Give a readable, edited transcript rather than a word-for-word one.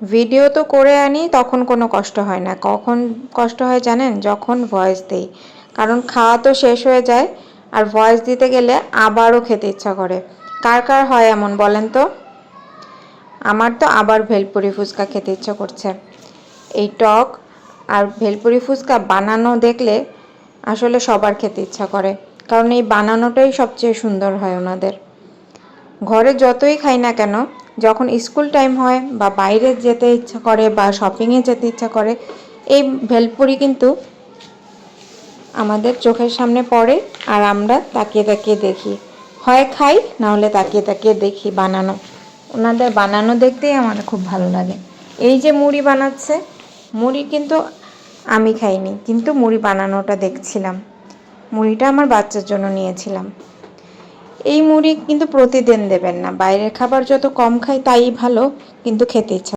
Video তো করে আনি, তখন কোনো কষ্ট হয় না। কখন কষ্ট হয় জানেন? যখন ভয়েস দেই। কারণ খাওয়া তো শেষ হয়ে যায়, আর ভয়েস দিতে গেলে আবারও খেতে ইচ্ছা করে। কার কার হয় এমন বলেন তো? আমার তো আবার ভেলপুরি ফুচকা খেতে ইচ্ছা করছে। এই টক আর ভেলপুরি ফুচকা বানানো দেখলে আসলে সবার খেতে ইচ্ছা করে, কারণ এই বানানোটাই সবচেয়ে সুন্দর হয় ওনাদের। ঘরে যতই খাই না কেন, যখন স্কুল টাইম হয় বা বাইরে যেতে ইচ্ছা করে বা শপিংয়ে যেতে ইচ্ছা করে, এই ভেলপুরি কিন্তু আমাদের চোখের সামনে পড়ে, আর আমরা তাকিয়ে তাকিয়ে দেখি। হয় খাই, না হলে তাকিয়ে তাকিয়ে দেখি বানানো। ওনাদের বানানো দেখতেই আমার খুব ভালো লাগে। এই যে মুড়ি বানাচ্ছে, মুড়ি কিন্তু আমি খাইনি, কিন্তু মুড়ি বানানোটা দেখছিলাম। মুড়িটা আমার বাচ্চার জন্য নিয়েছিলাম। এই মুড়ি কিন্তু প্রতিদিন দেবেন না, বাইরের খাবার যত কম খাই তাই ভালো, কিন্তু খেতে ইচ্ছা